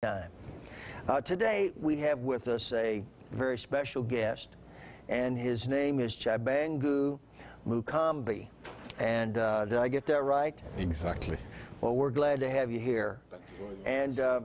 time. Today we have with us a very special guest, and his name is Tshibangu Mukumbayi. And did I get that right? Exactly. Well, we're glad to have you here. Thank you very much.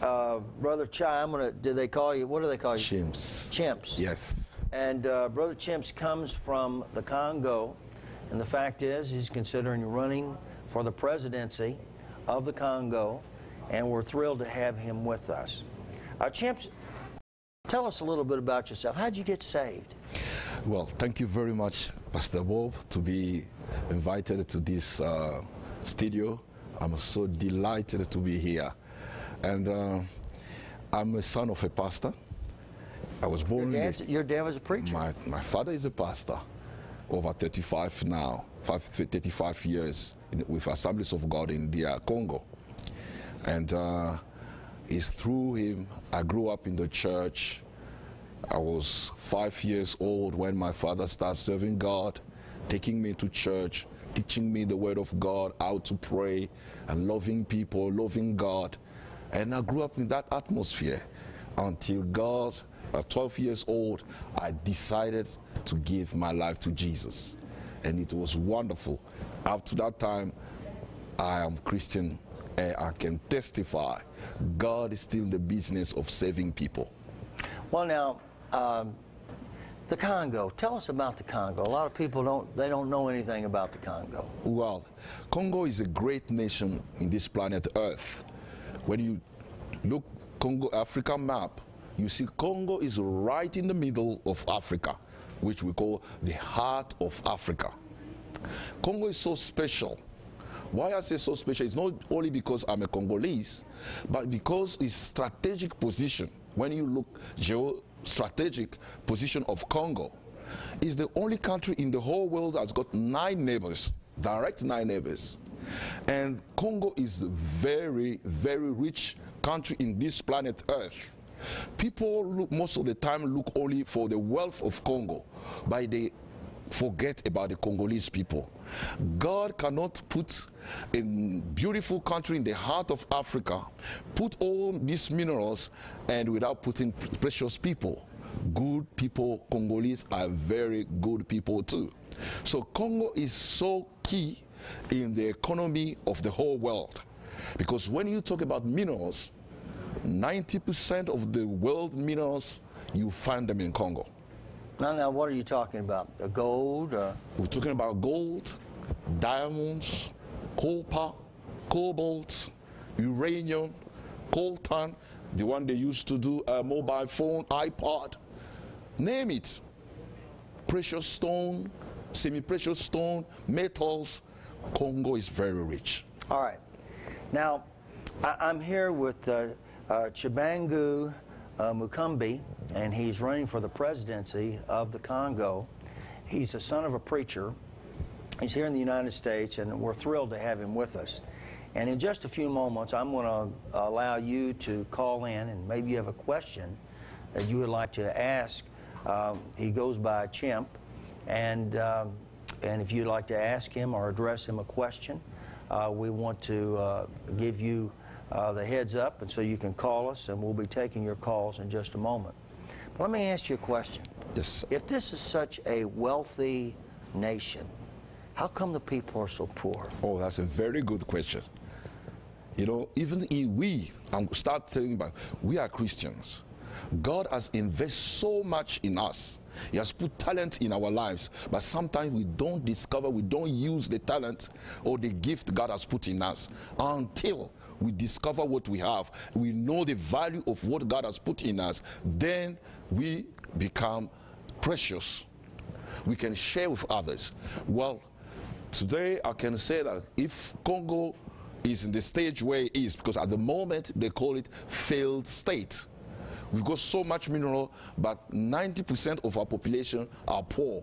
And Brother Chai, do they call you, what do they call you? Tshims. Chimps. Yes. And Brother Tshims comes from the Congo, and the fact is he's considering running for the presidency of the Congo, and we're thrilled to have him with us. Tshims, tell us a little bit about yourself. How'd you get saved? Well, thank you very much, Pastor Bob, to be invited to this studio. I'm so delighted to be here. And I'm a son of a pastor. I was born... Your dad was a preacher? My father is a pastor, over 35 now, 35 years with Assemblies of God in DR Congo. And it's through him I grew up in the church. I was 5 years old when my father started serving God, taking me to church, teaching me the word of God, how to pray, and loving people, loving God. And I grew up in that atmosphere until God, at 12 years old, I decided to give my life to Jesus. And it was wonderful. Up to that time, I am Christian. I can testify God is still in the business of saving people. Well, now, the Congo. Tell us about the Congo. A lot of people don't know anything about the Congo. Well, Congo is a great nation in this planet Earth. When you look Congo Africa map, you see Congo is right in the middle of Africa, which we call the heart of Africa. Congo is so special. Why I say so special is not only because I'm a Congolese, but because its strategic position, when you look geostrategic position of Congo, is the only country in the whole world that's got 9 neighbors, direct 9 neighbors. And Congo is a very, very rich country in this planet Earth. People look, most of the time look only for the wealth of Congo, but they forget about the Congolese people. God cannot put a beautiful country in the heart of Africa, put all these minerals, and without putting precious people. Good people, Congolese are very good people too. So Congo is so key in the economy of the whole world. Because when you talk about minerals, 90% of the world minerals, you find them in Congo. Now, what are you talking about? The gold? We're talking about gold, diamonds, copper, cobalt, uranium, coltan, the one they used to do a mobile phone, iPod, name it. Precious stone, semi-precious stone, metals. Congo is very rich. All right. Now, I'm here with Tshibangu Mukumbayi, and he's running for the presidency of the Congo. He's the son of a preacher. He's here in the United States, and we're thrilled to have him with us. And in just a few moments, I'm going to allow you to call in, and maybe you have a question that you would like to ask. He goes by Chimp, and if you'd like to ask him or address him a question, we want to give you the heads up, and so you can call us, and we'll be taking your calls in just a moment. But let me ask you a question. Yes. If this is such a wealthy nation, how come the people are so poor? Oh, that's a very good question. You know, even start thinking about, we are Christians. God has invested so much in us. He has put talent in our lives, but sometimes we don't discover, we don't use the talent or the gift God has put in us until we discover what we have. We know the value of what God has put in us. Then we become precious. We can share with others. Well, today I can say that if Congo is in the stage where it is, because at the moment they call it failed state. We've got so much mineral, but 90% of our population are poor.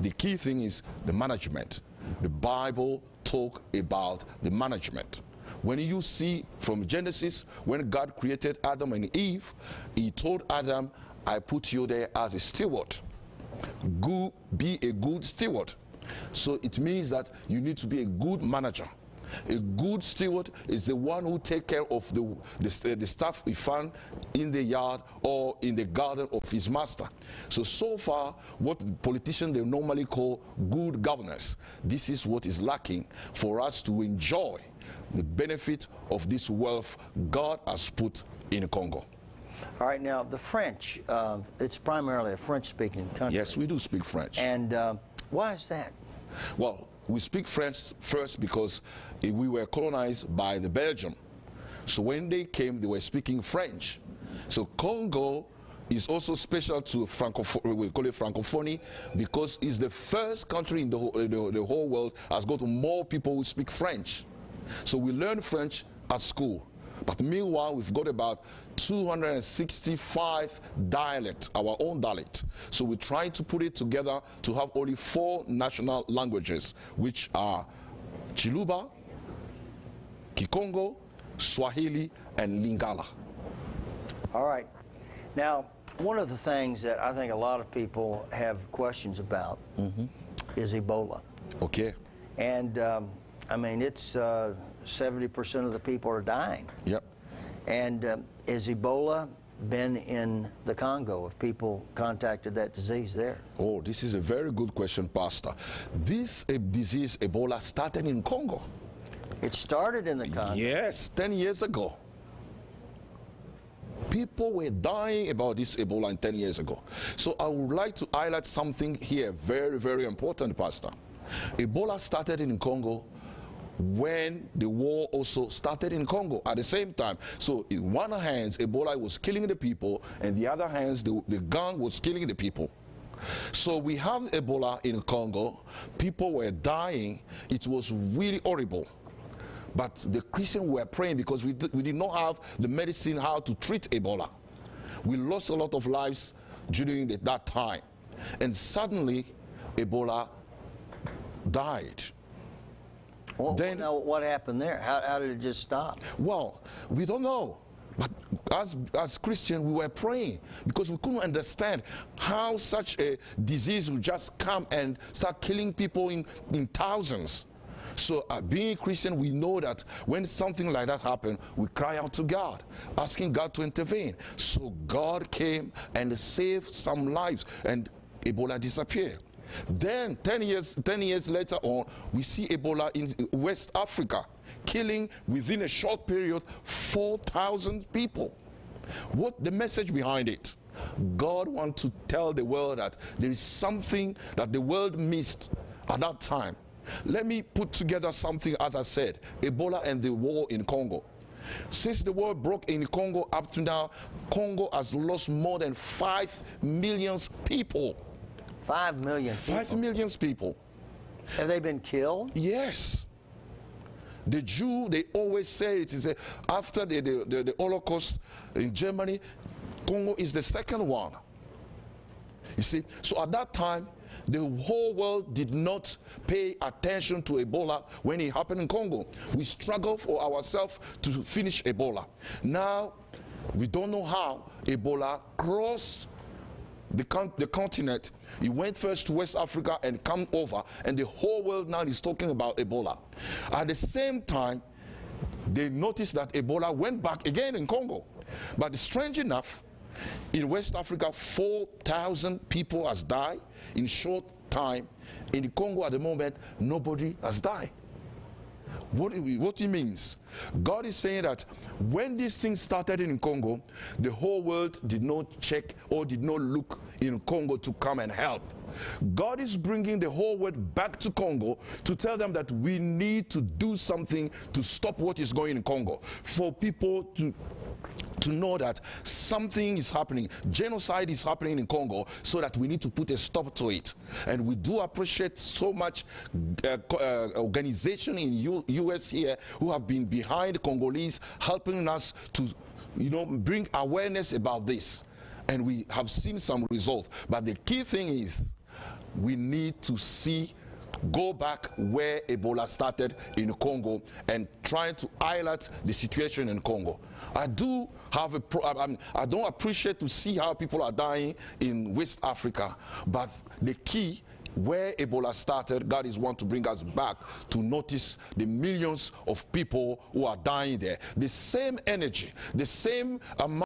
The key thing is the management. The Bible talks about the management. When you see from Genesis, when God created Adam and Eve, he told Adam, I put you there as a steward. Be a good steward. So it means that you need to be a good manager. A good steward is the one who takes care of the stuff he found in the yard or in the garden of his master. So far, what politicians they normally call good governance, this is what is lacking for us to enjoy the benefit of this wealth God has put in Congo. All right, now the French, it's primarily a French-speaking country. Yes, we do speak French. And why is that? Well, we speak French first because we were colonized by the Belgium. So when they came, they were speaking French. So Congo is also special to Francophonie, we call it Francophonie, because it's the first country in the whole world has got more people who speak French. So we learn French at school. But meanwhile, we've got about 265 dialects, our own dialect. So we try to put it together to have only 4 national languages, which are Chiluba, Kikongo, Swahili, and Lingala. All right. Now, one of the things that I think a lot of people have questions about is Ebola. Okay. And, I mean, it's 70% of the people are dying. Yep. And has Ebola been in the Congo? Have people contacted that disease there? Oh, this is a very good question, Pastor. This disease, Ebola, started in Congo. It started in the Congo? Yes, 10 years ago. People were dying about this Ebola 10 years ago. So I would like to highlight something here, very, very important, Pastor. Ebola started in Congo when the war also started in Congo at the same time. So in one hand, Ebola was killing the people, and the other hand, the gang was killing the people. So we have Ebola in Congo. People were dying. It was really horrible. But the Christians were praying because we did not have the medicine how to treat Ebola. We lost a lot of lives during that time. And suddenly, Ebola died. Well, now, what happened there? How did it just stop? Well, we don't know. But as Christians, we were praying because we couldn't understand how such a disease would just come and start killing people in thousands. So being Christian, we know that when something like that happened, we cry out to God, asking God to intervene. So God came and saved some lives, and Ebola disappeared. Then 10 years later on, we see Ebola in West Africa, killing within a short period 4,000 people. What the message behind it? God wants to tell the world that there is something that the world missed at that time. Let me put together something, as I said, Ebola and the war in Congo. Since the war broke in Congo up to now, Congo has lost more than 5 million people. 5 million people? 5 million people. Have they been killed? Yes. The Jew, they always say it is after the Holocaust in Germany, Congo is the second one. You see, so at that time, the whole world did not pay attention to Ebola when it happened in Congo. We struggled for ourselves to finish Ebola. Now, we don't know how Ebola crossed the continent. It went first to West Africa and come over, and the whole world now is talking about Ebola. At the same time, they noticed that Ebola went back again in Congo. But strange enough, in West Africa, 4,000 people has died in short time. In the Congo at the moment, nobody has died. What it means? God is saying that when this thing started in Congo, the whole world did not check or did not look in Congo to come and help. God is bringing the whole world back to Congo to tell them that we need to do something to stop what is going in Congo. For people to know that something is happening, genocide is happening in Congo, so that we need to put a stop to it. And we do appreciate so much organization in US here who have been behind Congolese, helping us to bring awareness about this. And we have seen some results. But the key thing is we need to go back where Ebola started in Congo and trying to highlight the situation in Congo. I don't appreciate to see how people are dying in West Africa, but the key Where Ebola started, God is want to bring us back to notice the millions of people who are dying there. The same energy, the same amount